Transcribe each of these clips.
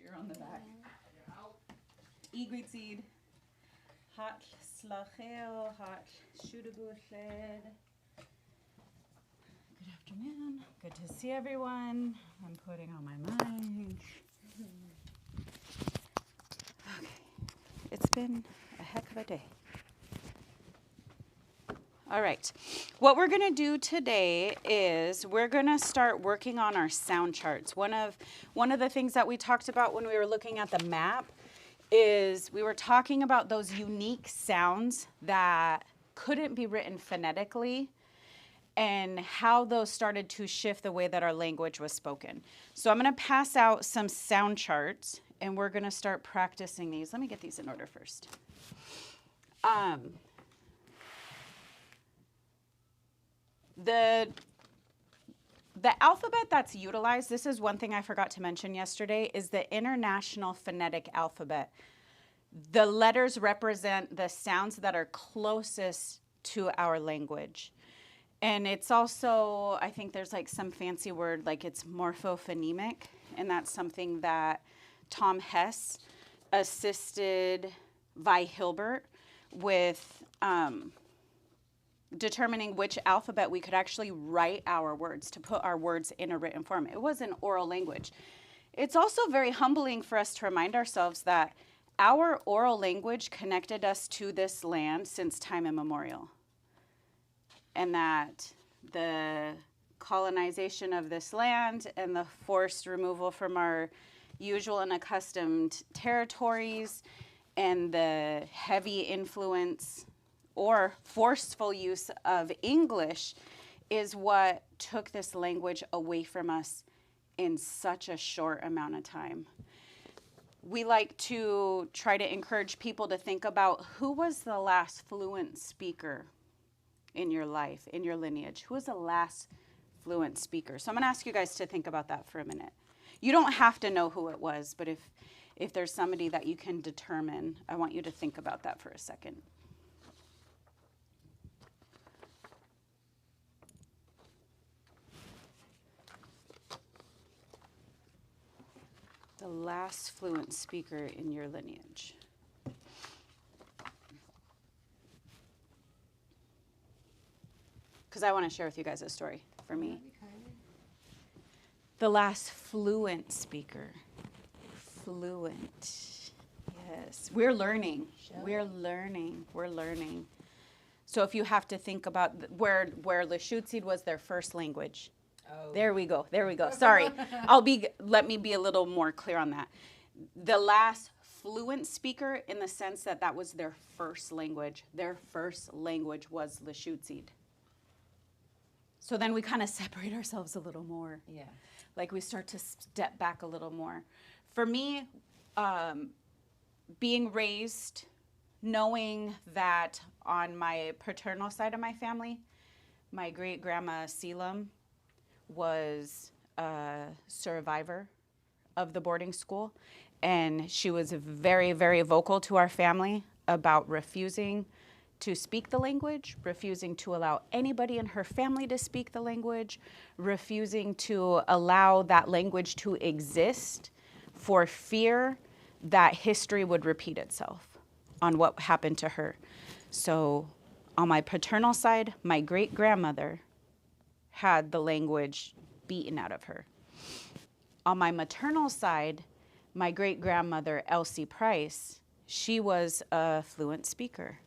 You're on the back. Lushootseed. Hot slacheo, hot shootabuched. Good afternoon. Good to see everyone. I'm putting on my mic. Okay. It's been a heck of a day. All right. What we're going to do today is we're going to start working on our sound charts. One of the things that we talked about when we were looking at the map is we were talking about those unique sounds that couldn't be written phonetically and how those started to shift the way that our language was spoken. So I'm going to pass out some sound charts and we're going to start practicing these. Let me get these in order first. The alphabet that's utilized, this is one thing I forgot to mention yesterday, is the International Phonetic Alphabet. The letters represent the sounds that are closest to our language. And it's also, I think there's like some fancy word, like it's morphophonemic, and that's something that Tom Hess assisted Vi Hilbert with determining which alphabet we could actually write our words, to put our words in a written form. It was an oral language. It's also very humbling for us to remind ourselves that our oral language connected us to this land since time immemorial. And that the colonization of this land and the forced removal from our usual and accustomed territories and the heavy influence or forceful use of English is what took this language away from us in such a short amount of time. We like to try to encourage people to think about who was the last fluent speaker in your life, in your lineage. Who was the last fluent speaker? So I'm going to ask you guys to think about that for a minute. You don't have to know who it was, but if there's somebody that you can determine, I want you to think about that for a second. The last fluent speaker in your lineage. Because I want to share with you guys a story for me. The last fluent speaker. Fluent. Yes. We're learning. We're learning. So if you have to think about where Lushootseed was their first language. Oh. There we go. Sorry. Let me be a little more clear on that. The last fluent speaker, in the sense that was their first language. Their first language was Lushootseed. So then we kind of separate ourselves a little more. Yeah. Like we start to step back a little more. For me, being raised, knowing that on my paternal side of my family, my great-grandma Selam was a survivor of the boarding school. And she was very, very vocal to our family about refusing to speak the language, refusing to allow anybody in her family to speak the language, refusing to allow that language to exist for fear that history would repeat itself on what happened to her. So on my paternal side, my great-grandmother had the language beaten out of her. On my maternal side, my great-grandmother, Elsie Price, she was a fluent speaker.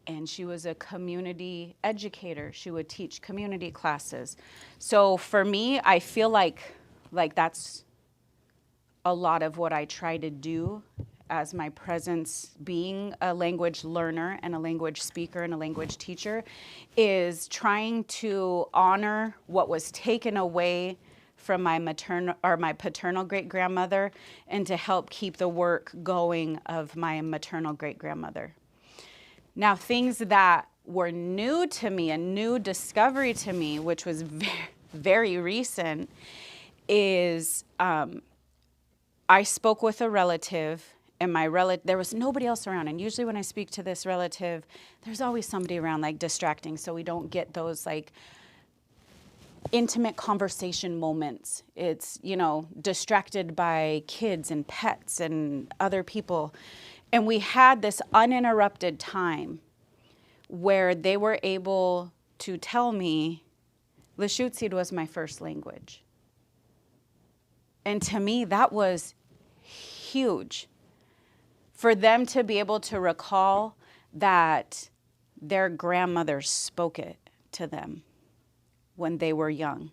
And she was a community educator. She would teach community classes. So for me, I feel like that's a lot of what I try to do as my presence, being a language learner and a language speaker and a language teacher, is trying to honor what was taken away from my maternal or my paternal great-grandmother and to help keep the work going of my maternal great-grandmother. Now, things that were new to me, a new discovery to me, which was very, very recent, is I spoke with a relative, and there was nobody else around. And usually when I speak to this relative, there's always somebody around, like, distracting, so we don't get those, like, intimate conversation moments. It's, you know, distracted by kids and pets and other people. And we had this uninterrupted time where they were able to tell me Lushootseed was my first language. And to me, that was huge. For them to be able to recall that their grandmother spoke it to them when they were young.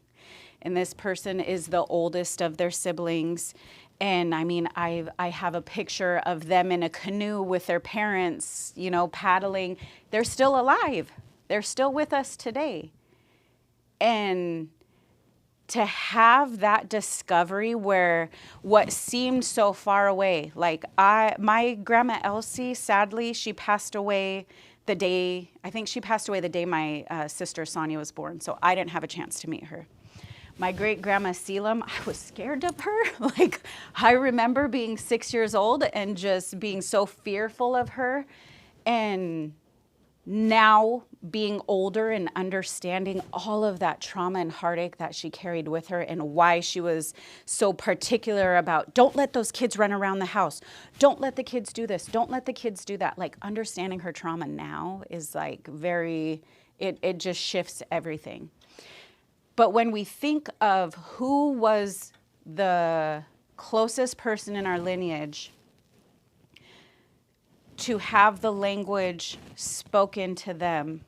And this person is the oldest of their siblings. And I mean, I have a picture of them in a canoe with their parents, you know, paddling. They're still alive. They're still with us today. And to have that discovery where what seemed so far away, like my grandma Elsie, sadly, she passed away the day my sister Sonia was born. So I didn't have a chance to meet her. My great grandma Selim, I was scared of her. Like, I remember being 6 years old and just being so fearful of her. And now being older and understanding all of that trauma and heartache that she carried with her and why she was so particular about, don't let those kids run around the house. Don't let the kids do this. Don't let the kids do that. Like, understanding her trauma now is like it just shifts everything. But when we think of who was the closest person in our lineage to have the language spoken to them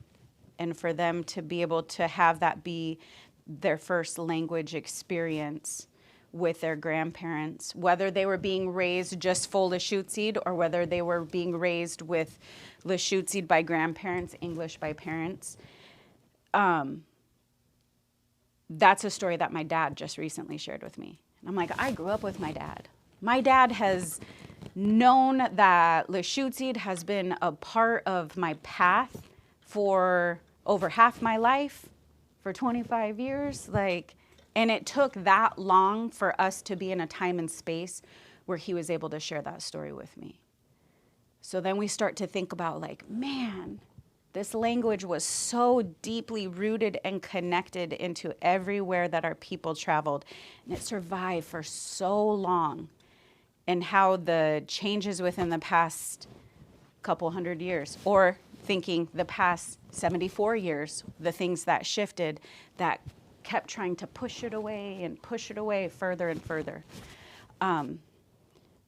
and for them to be able to have that be their first language experience with their grandparents, whether they were being raised just full Lushootseed or whether they were being raised with Lushootseed by grandparents, English by parents. That's a story that my dad just recently shared with me. And I'm like, I grew up with my dad. My dad has known that Lushootseed has been a part of my path for over half my life, for 25 years. And it took that long for us to be in a time and space where he was able to share that story with me. So then we start to think about like, man, this language was so deeply rooted and connected into everywhere that our people traveled. And it survived for so long. And how the changes within the past couple hundred years, or thinking the past 74 years, the things that shifted, that kept trying to push it away further and further.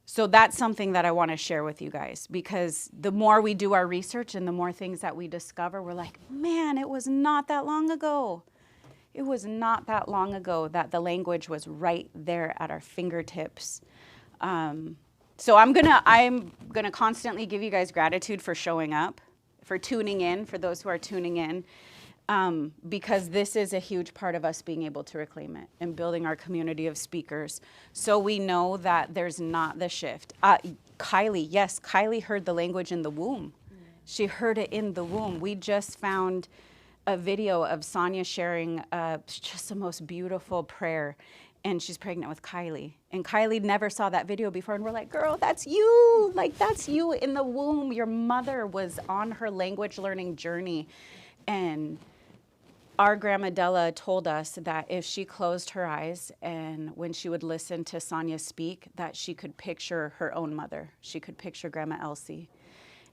So that's something that I want to share with you guys, because the more we do our research and the more things that we discover, we're like, man, it was not that long ago. It was not that long ago that the language was right there at our fingertips. So I'm gonna constantly give you guys gratitude for showing up, for tuning in, for those who are tuning in, because this is a huge part of us being able to reclaim it and building our community of speakers. So we know that there's not the shift. Kylie heard the language in the womb. She heard it in the womb. We just found a video of Sonia sharing just the most beautiful prayer. And she's pregnant with Kylie. And Kylie never saw that video before. And we're like, girl, that's you. Like, that's you in the womb. Your mother was on her language learning journey. And our grandma Della told us that if she closed her eyes and when she would listen to Sonia speak, that she could picture her own mother. She could picture Grandma Elsie.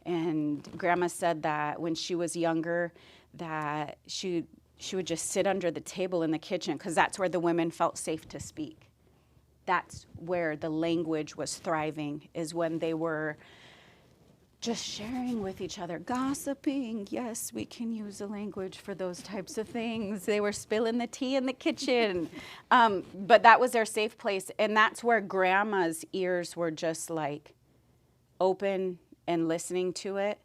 And Grandma said that when she was younger, that she would just sit under the table in the kitchen because that's where the women felt safe to speak. That's where the language was thriving, is when they were just sharing with each other, gossiping. Yes, we can use the language for those types of things. They were spilling the tea in the kitchen. But that was their safe place. And that's where Grandma's ears were just like open and listening to it.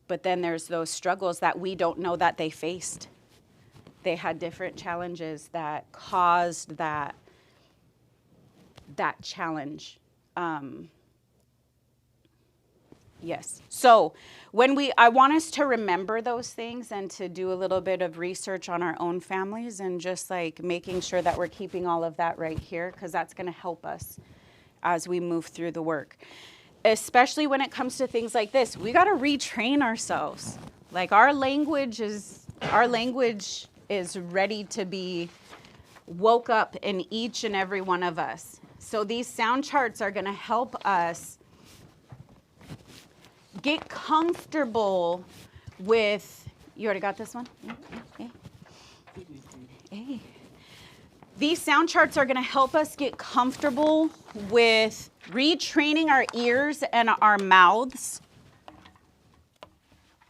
But then there's those struggles that we don't know that they faced. They had different challenges that caused that challenge. Yes. So I want us to remember those things and to do a little bit of research on our own families and just like making sure that we're keeping all of that right here, because that's going to help us as we move through the work. Especially when it comes to things like this, we got to retrain ourselves. Like our language is ready to be woke up in each and every one of us. So these sound charts are going to help us get comfortable with, you already got this one? Hey. These sound charts are going to help us get comfortable with retraining our ears and our mouths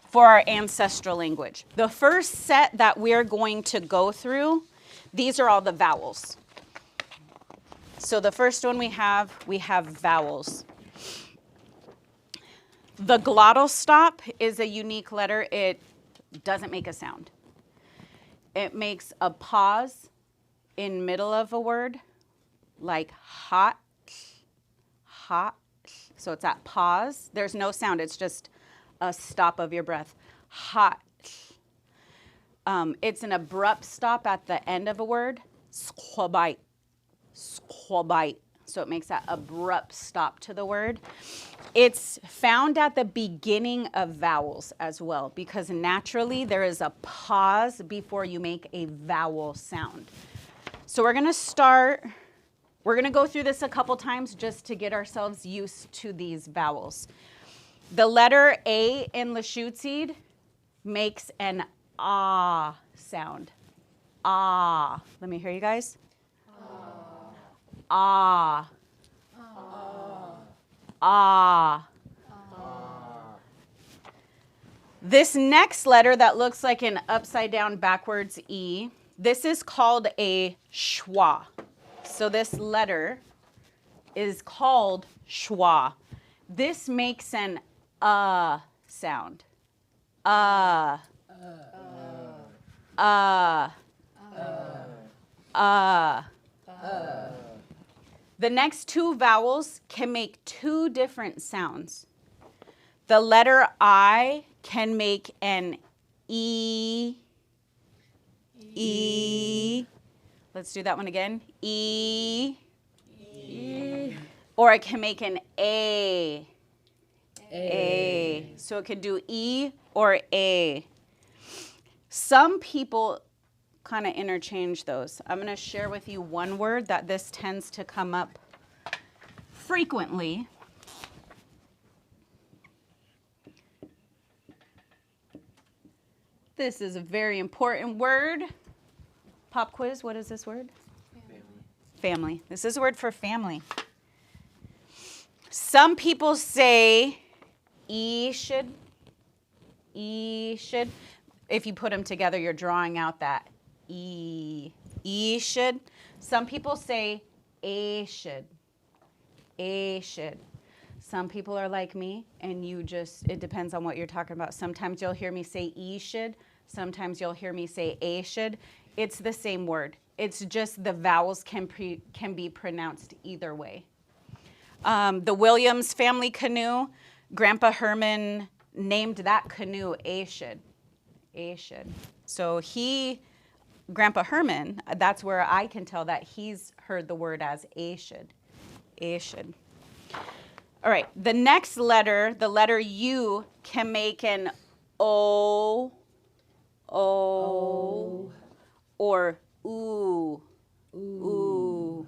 for our ancestral language. The first set that we're going to go through, these are all the vowels. So the first one we have vowels. The glottal stop is a unique letter. It doesn't make a sound. It makes a pause in middle of a word, like hot, hot. So it's that pause. There's no sound. It's just a stop of your breath. Hot. It's an abrupt stop at the end of a word. Squabite. Squabite. So it makes that abrupt stop to the word. It's found at the beginning of vowels as well, because naturally there is a pause before you make a vowel sound. So we're going to go through this a couple times just to get ourselves used to these vowels. The letter A in Lushootseed makes an ah sound. Ah. Let me hear you guys. Ah. Ah. This next letter that looks like an upside down backwards E, this is called a schwa. So this letter is called schwa. This makes an sound. The next two vowels can make two different sounds. The letter I can make an E. E. Let's do that one again. E. E. Or it can make an A. A. So it could do E or A. Some people kind of interchange those. I'm going to share with you one word that this tends to come up frequently. This is a very important word. Pop quiz, what is this word? Family. Family. This is a word for family. Some people say E should. E should. If you put them together, you're drawing out that E. E should. Some people say A should. A should. Some people are like me, and it depends on what you're talking about. Sometimes you'll hear me say E should. Sometimes you'll hear me say A should. It's the same word. It's just the vowels can be pronounced either way. The Williams family canoe, Grandpa Herman named that canoe A should. A should. So Grandpa Herman, that's where I can tell that he's heard the word as A should. A should. All right, the next letter, the letter U, can make an O, O, or ooh, ooh.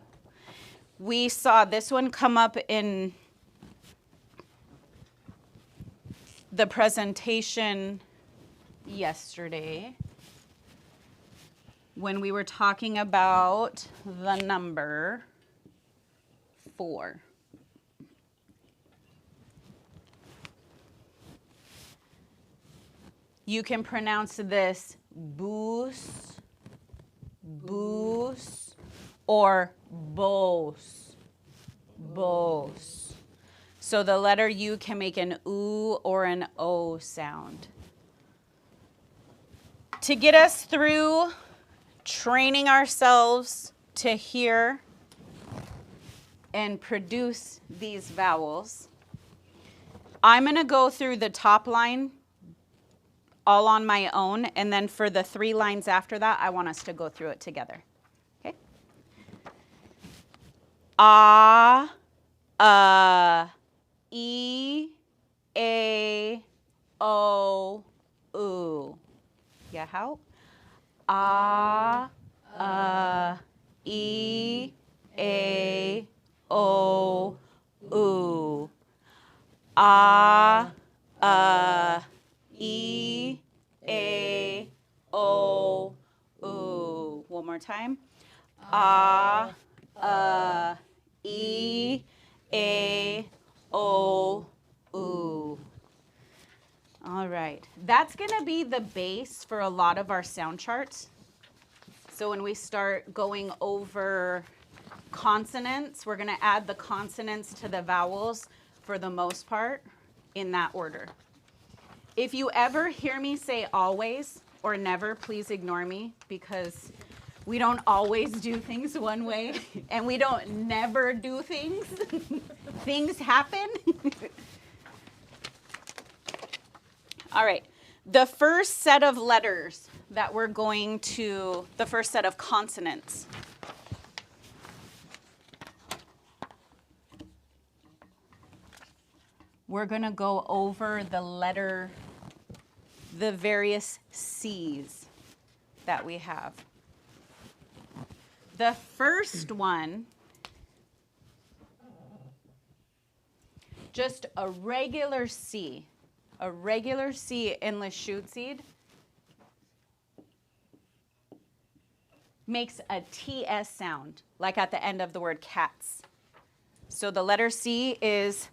We saw this one come up in the presentation yesterday when we were talking about the number 4. You can pronounce this boos, boos, or bos, bos. So the letter U can make an oo or an O sound. To get us through training ourselves to hear and produce these vowels, I'm going to go through the top line all on my own, and then for the 3 lines after that, I want us to go through it together. Okay? Ah, E, A, O, oo. Yeah, how? Ah, E, A, O, U. Ah, E, A, O, U. One more time. Ah, E, A, O, U. All right. That's going to be the base for a lot of our sound charts. So when we start going over consonants, we're going to add the consonants to the vowels for the most part in that order. If you ever hear me say always or never, please ignore me because we don't always do things one way and we don't never do things. Things happen. All right. The first set of letters that we're going to, the first set of consonants. We're going to go over the various C's that we have. The first one, just a regular C. A regular C in Lushootseed makes a TS sound, like at the end of the word cats. So the letter C is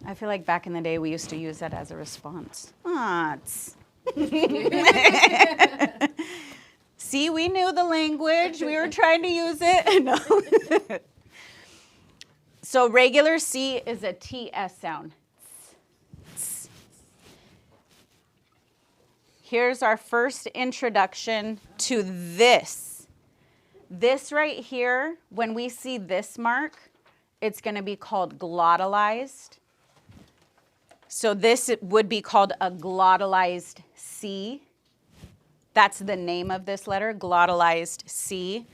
I feel like back in the day we used to use that as a response. Ah, See, we knew the language. We were trying to use it. No. So regular C is a TS sound. Here's our first introduction to this. This right here, when we see this mark, it's going to be called glottalized. So this would be called a glottalized C. That's the name of this letter, glottalized C.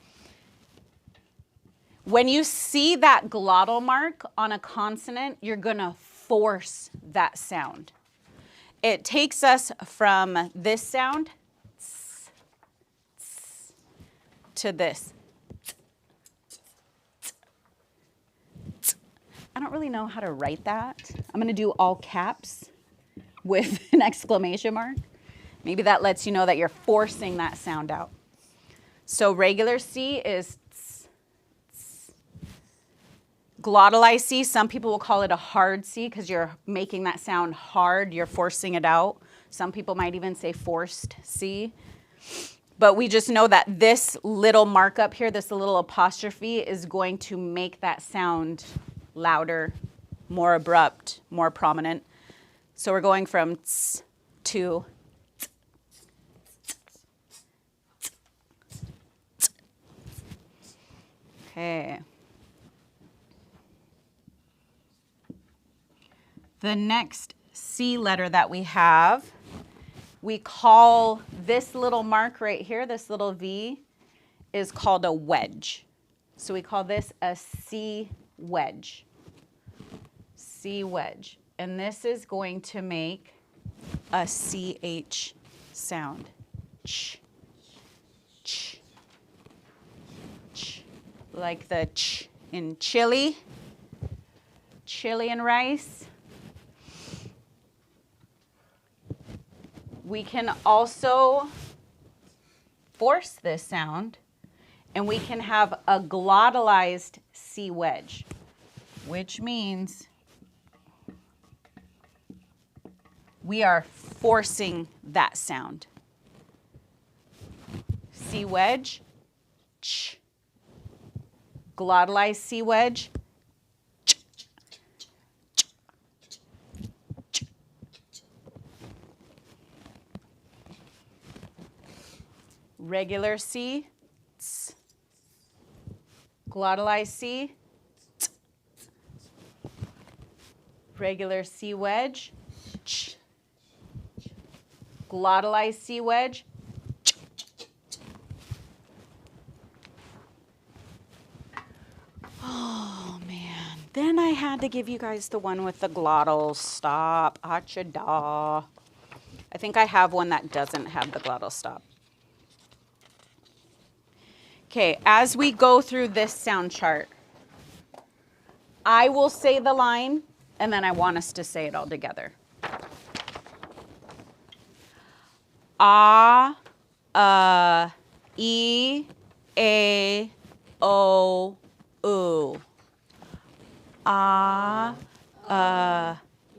When you see that glottal mark on a consonant, you're going to force that sound. It takes us from this sound to this. I don't really know how to write that. I'm going to do all caps with an exclamation mark. Maybe that lets you know that you're forcing that sound out. So regular C is glottalized C. Some people will call it a hard C because you're making that sound hard. You're forcing it out. Some people might even say forced C. But we just know that this little markup here, this little apostrophe, is going to make that sound louder, more abrupt, more prominent. So we're going from ts to okay. The next C letter that we have, we call this little mark right here, this little V, is called a wedge. So we call this a C wedge. C wedge. And this is going to make a CH sound. Ch, ch, ch. Like the ch in chili, chili and rice. We can also force this sound, and we can have a glottalized C wedge, which means we are forcing that sound. C wedge, ch. Glottalized C wedge, ch, ch, ch, ch. Regular C, ts. Glottalized C, ts. Regular C wedge, ch. Glottalized C wedge, ch. Oh man, Then I had to give you guys the one with the glottal stop. Achada. I think I have one that doesn't have the glottal stop. Okay, as we go through this sound chart, I will say the line, and then I want us to say it all together. Ah, e, a, o, u. Ah,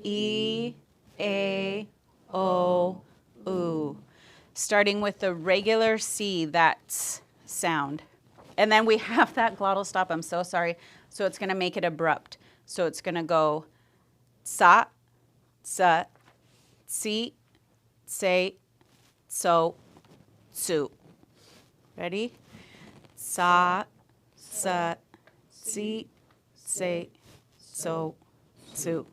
e, a, o, u. Starting with the regular C, that's sound. And then we have that glottal stop, I'm so sorry. So it's gonna make it abrupt. So it's gonna go sa, sa, si, say, so, su. Ready? Sa, sa, si, say, so, su.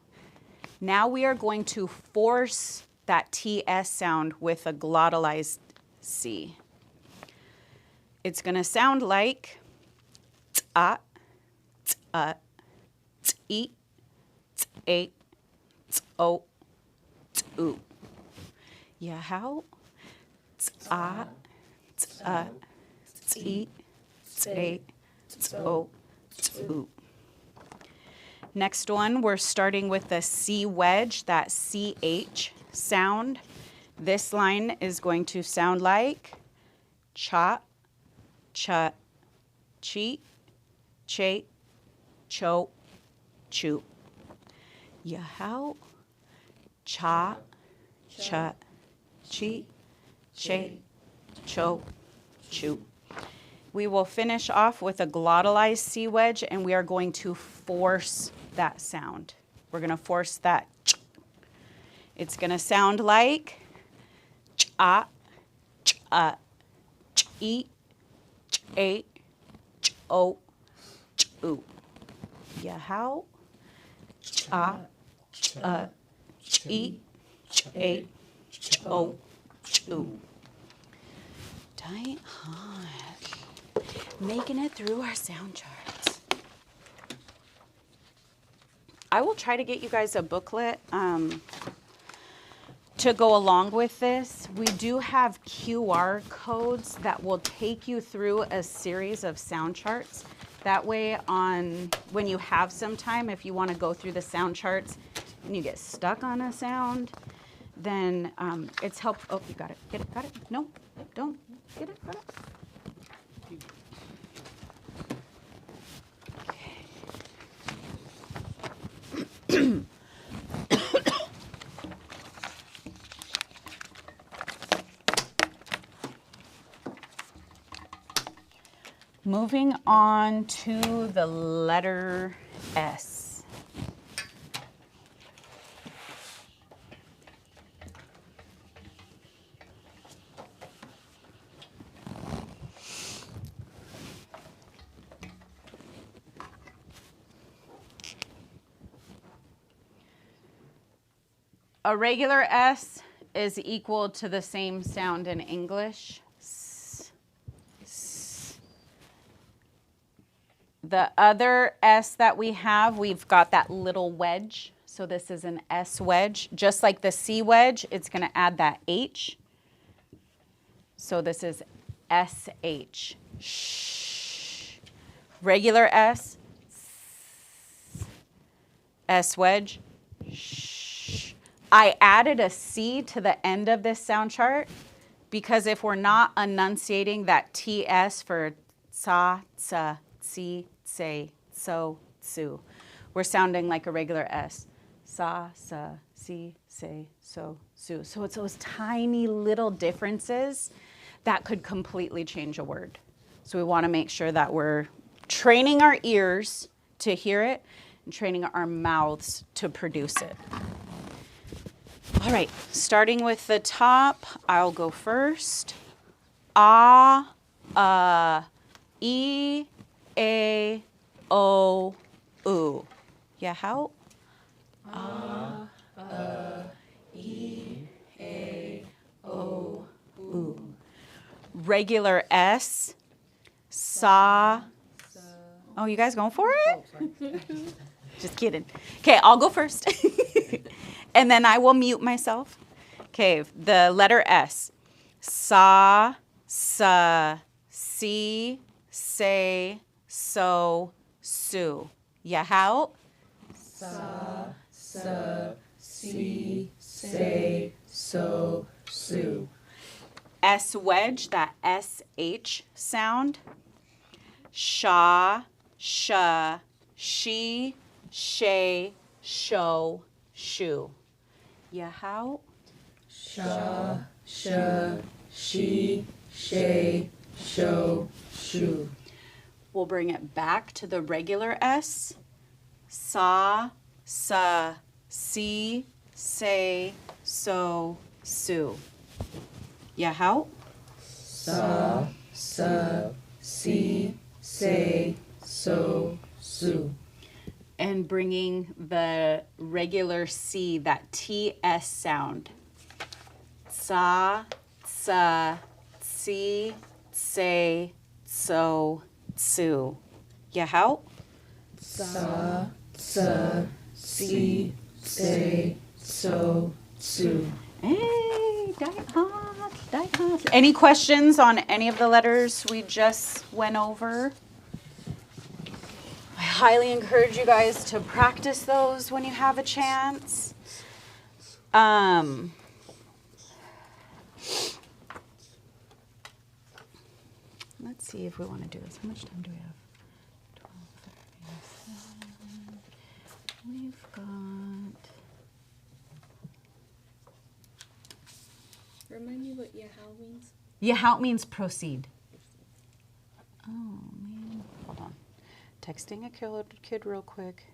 Now we are going to force that TS sound with a glottalized C. It's going to sound like t-a, t-a, t-e, t-a, t-o, t-u. Yeah, how? T-a, t-a, t-e, t-a, t-o, t-u. Next one, we're starting with the C wedge, that CH sound. This line is going to sound like cha, cha, chi, che, cho, chu. Yeah, how? Cha, cha, chi, che, cho, chu. We will finish off with a glottalized C wedge, and we are going to force that sound. We're going to force that. It's going to sound like cha, cha, chi, che, cho, chu. Yeah, how? Cha, cha, chi, che, cho, chu. Tight hot. Making it through our sound charts. I will try to get you guys a booklet to go along with this. We do have QR codes that will take you through a series of sound charts. That way, when you have some time, if you want to go through the sound charts and you get stuck on a sound, then it's helpful. Oh, you got it. Get it? Got it? No, don't. Get it? Got it? Moving on to the letter S. A regular S is equal to the same sound in English. The other S that we have, we've got that little wedge. So this is an S wedge. Just like the C wedge, it's going to add that H. So this is SH. Shh. Regular S. S wedge. Shh. I added a C to the end of this sound chart because if we're not enunciating that TS for sa, tsa, si, say, so, su, we're sounding like a regular S. Sa, si, say, so, su. So it's those tiny little differences that could completely change a word. So we want to make sure that we're training our ears to hear it and training our mouths to produce it. All right, starting with the top, I'll go first. A, E, A, O, U. Yeah, how? E, A, O, U. Regular S, sa. Oh, you guys going for it? Just kidding. Okay, I'll go first. And then I will mute myself. Okay, the letter S. Sa, si, say, so, su. How? Sa, si, say, so, su. S wedge, that SH sound. Sha, she, shay, show, shu. How? Sha, she, shay, show, shu. We'll bring it back to the regular S. Sa, si, say, so, su. How? Sa, si, say, so, su. And Bringing the regular C, that TS sound. Sa, si, say, so, su. How? Sa, si, say, so, su. Hey, die hard. Any questions on any of the letters we just went over? I highly encourage you guys to practice those when you have a chance. Let's see if we want to do this. How much time do we have? 12:37. We've got... Remind me what Yahal means. Yahal means proceed. Oh, man. Hold on. Texting a kid real quick.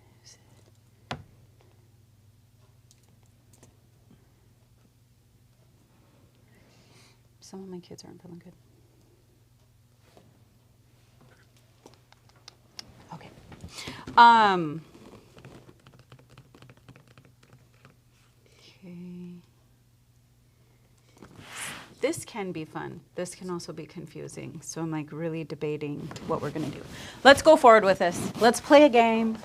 Some of my kids aren't feeling good. Okay. Okay. This can be fun. This can also be confusing. So I'm like really debating what we're gonna do. Let's go forward with this. Let's play a game.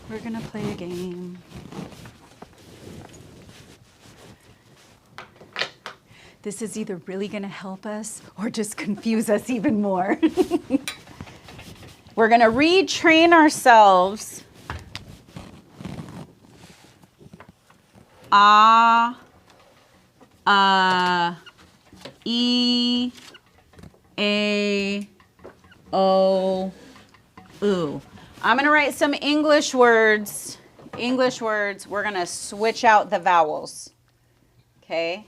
We're gonna play a game. This is either really gonna help us or just confuse us even more. We're gonna retrain ourselves. E, A, O, U. I'm going to write some English words. We're going to switch out the vowels. Okay?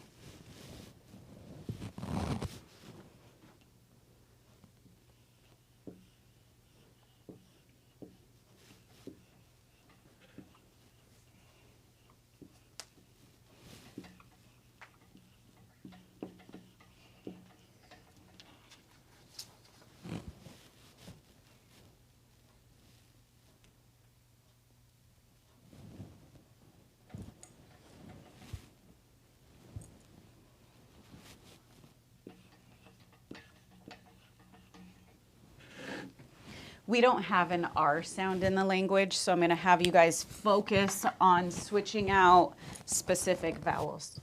We don't have an R sound in the language, so I'm going to have you guys focus on switching out specific vowels.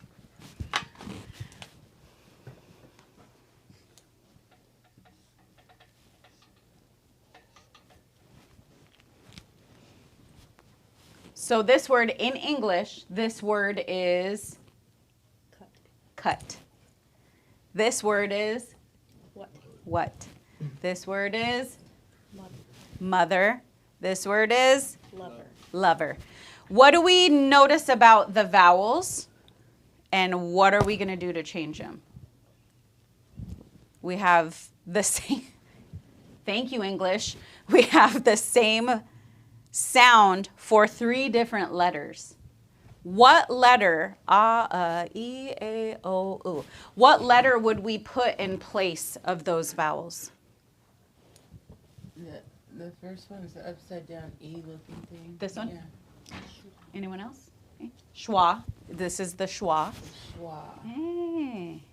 So this word in English, this word is cut. This word is what? This word is mother. This word is lover. What do we notice about the vowels, and what are we going to do to change them? We have the same, thank you, English. We have the same sound for 3 different letters. What letter, E, A, O, U, what letter would we put in place of those vowels? The first one is the upside down E looking thing. This one? Yeah. Anyone else? Okay. Schwa. This is the schwa. Schwa. Hey.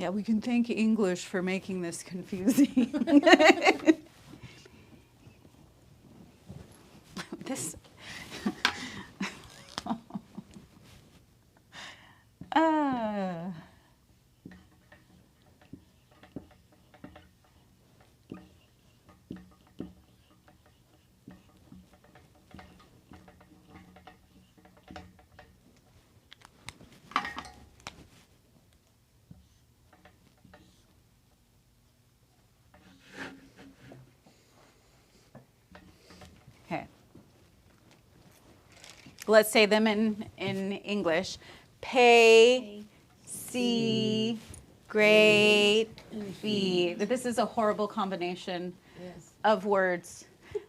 Yeah, we can thank English for making this confusing. This. uh, okay. Let's say them in English. Pay, see, great, feed. This is a horrible combination Yes. of words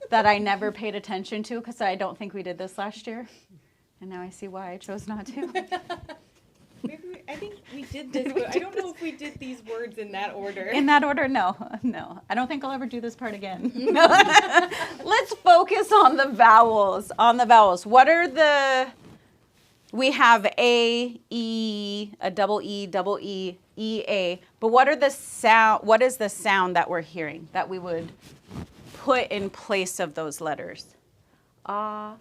that I never paid attention to because I don't think we did this last year. And now I see why I chose not to. I think we did this, but I don't know if we did these words in that order. In that order, no. I don't think I'll ever do this part again. Let's focus on the vowels. What are the... We have A, E, a double E, E, A. But what are the sound? What is the sound that we're hearing that we would put in place of those letters? A,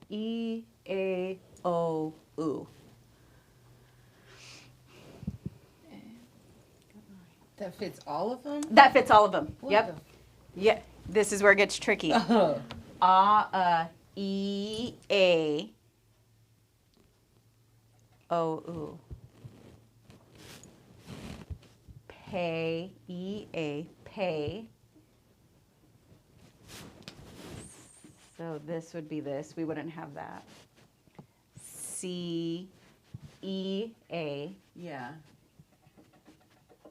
E, A, O, U. That fits all of them? That fits all of them. What Yep. Yeah. This is where it gets tricky. Oh. E, A, O, U. Pay, E, A, pay. So this would be this. We wouldn't have that. C, E, A. Yeah.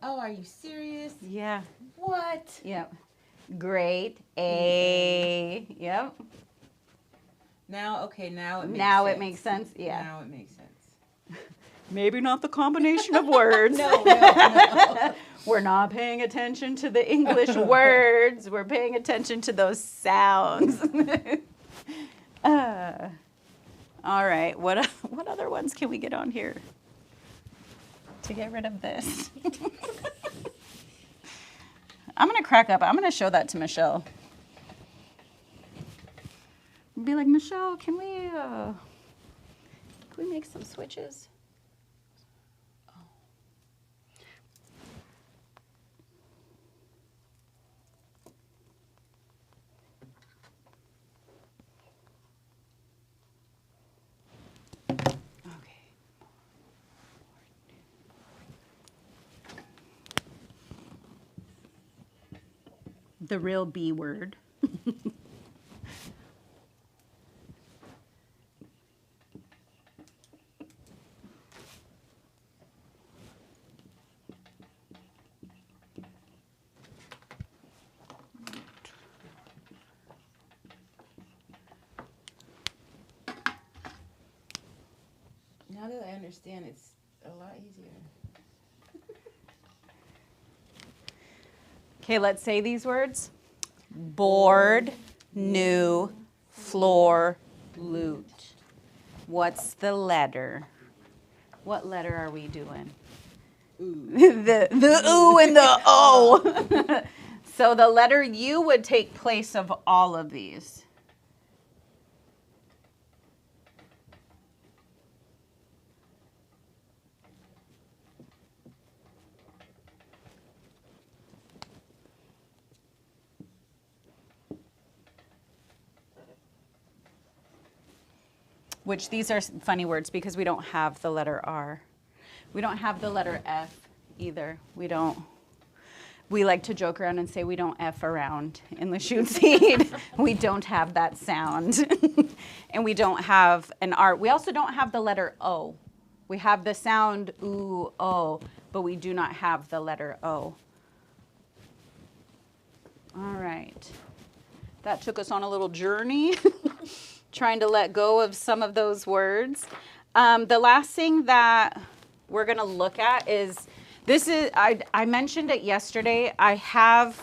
Oh, are you serious? Yeah. What? Yep. Great. A. Yep. Now it makes sense. Now it makes sense. Yeah. Now it makes sense. Maybe not the combination of words. No. We're not paying attention to the English words. We're paying attention to those sounds. All right. What other ones can we get on here to get rid of this? I'm going to crack up. I'm going to show that to Michelle. Be like, Michelle, can we make some switches? The real B word. Now that I understand, it's a lot easier. Okay, let's say these words. Board, new, floor, loot. What's the letter? What letter are we doing? Ooh. The ooh and the O. So the letter U would take place of all of these. Which these are funny words because we don't have the letter R. We don't have the letter F either. We like to joke around and say we don't F around in Lushootseed. We don't have that sound. And we don't have an R. We also don't have the letter O. We have the sound ooh, O, but we do not have the letter O. All right. That took us on a little journey. Trying to let go of some of those words. The last thing that we're going to look at is, I mentioned it yesterday. I have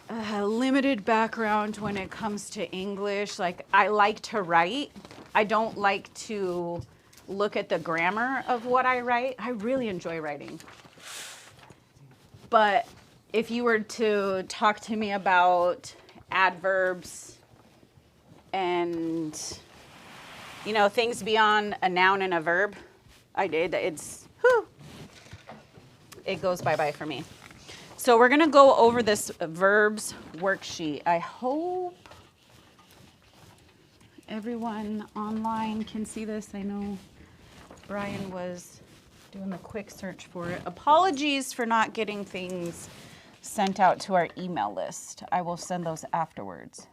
a limited background when it comes to English. Like, I like to write. I don't like to look at the grammar of what I write. I really enjoy writing. But if you were to talk to me about adverbs and, you know, things beyond a noun and a verb, it goes bye-bye for me. So we're going to go over this verbs worksheet. I hope everyone online can see this. I know Brian was doing a quick search for it. Apologies for not getting things sent out to our email list. I will send those afterwards.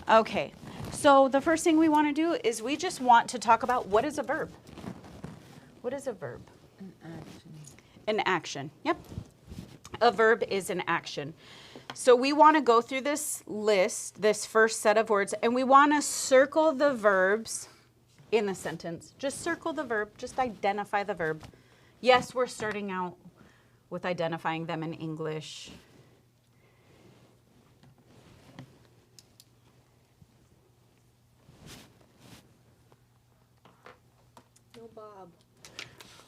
Okay, so the first thing we want to do is we just want to talk about what is a verb. What is a verb? An action. An action, yep. A verb is an action. So we want to go through this list, this first set of words, and we want to circle the verbs in the sentence. Just circle the verb, just identify the verb. Yes, we're starting out with identifying them in English. No Bob.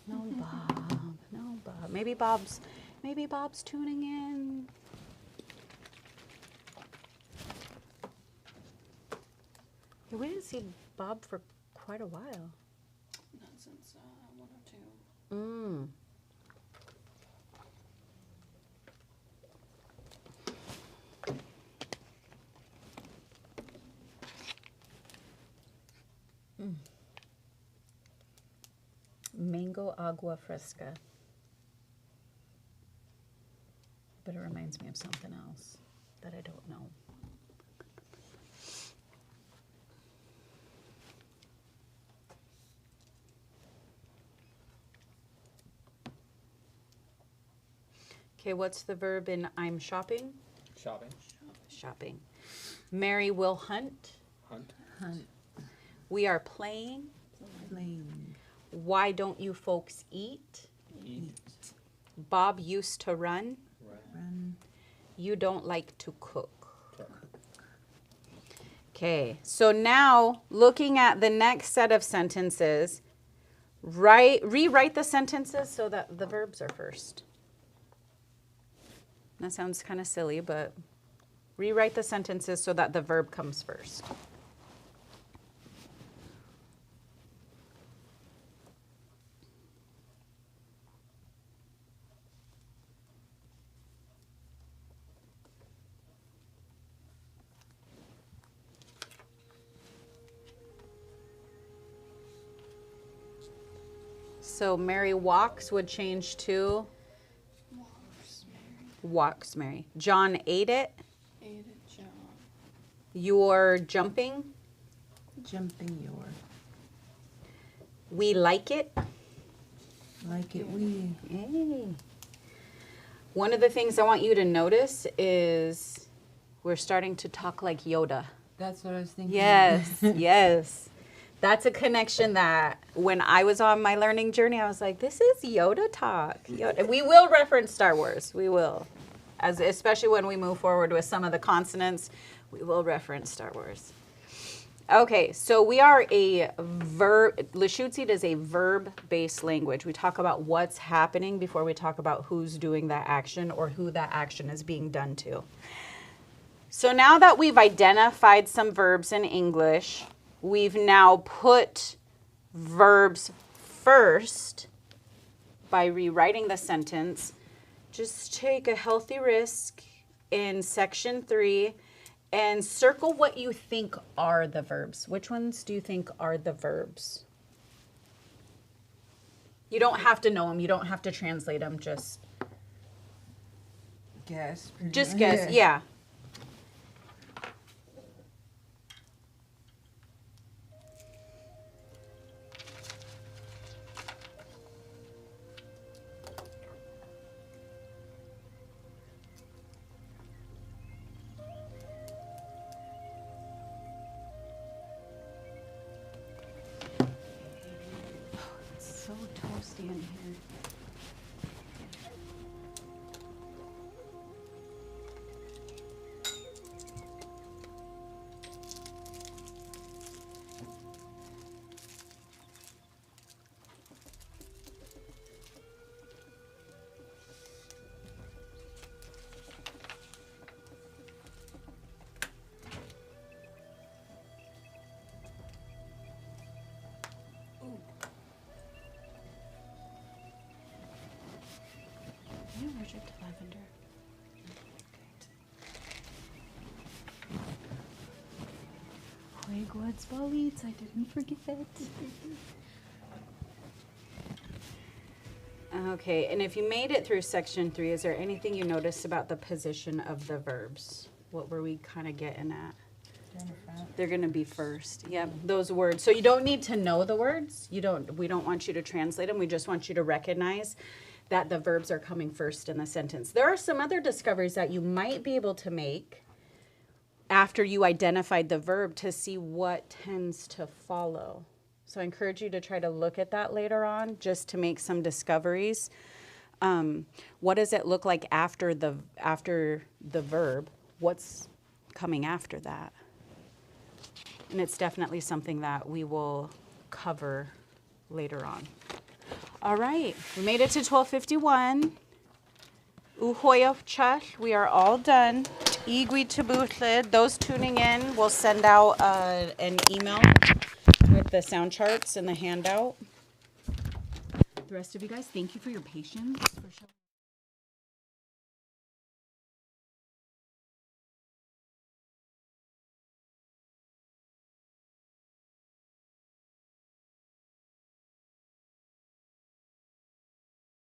No Bob, no Bob. Maybe Bob's tuning in. Yeah, we didn't see Bob for quite a while. Not since 102. Mango agua fresca. But it reminds me of something else that I don't know. Okay, what's the verb in I'm shopping? Shopping. Shopping. Mary will hunt. Hunt. Hunt. We are playing. Playing. Why don't you folks eat? Eat. Bob used to run. Run. You don't like to cook. Cook. Okay, so now looking at the next set of sentences, rewrite the sentences so that the verbs are first. That sounds kind of silly, but rewrite the sentences so that the verb comes first. So Mary walks would change to walks, Mary. John ate it. Ate it, John. You're jumping. Jumping your. We like it. Like it we. Hey. One of the things I want you to notice is we're starting to talk like Yoda. That's what I was thinking. Yes, yes. That's a connection that when I was on my learning journey, I was like, this is Yoda talk. Yoda. We will reference Star Wars. We will. Especially when we move forward with some of the consonants, we will reference Star Wars. Okay, so we are a verb. Lushootseed is a verb-based language. We talk about what's happening before we talk about who's doing that action or who that action is being done to. So now that we've identified some verbs in English, we've now put verbs first by rewriting the sentence. Just take a healthy risk in section 3 and circle what you think are the verbs. Which ones do you think are the verbs? You don't have to know them. You don't have to translate them. Just Guess. guess. Yeah. So toasty in here. District lavender. Woods Bollies, I didn't forget. Okay, and if you made it through section 3, is there anything you noticed about the position of the verbs? What were we kind of getting at? They're going to be first. Yep, those words. So you don't need to know the words. We don't want you to translate them. We just want you to recognize that the verbs are coming first in the sentence. There are some other discoveries that you might be able to make after you identified the verb to see what tends to follow. So I encourage you to try to look at that later on just to make some discoveries. What does it look like after the verb? What's coming after that? And it's definitely something that we will cover later on. All right, we made it to 12:51. Uhoyofcha, we are all done. Igwi tabutlid, those tuning in, we'll send out an email with the sound charts and the handout. The rest of you guys, thank you for your patience.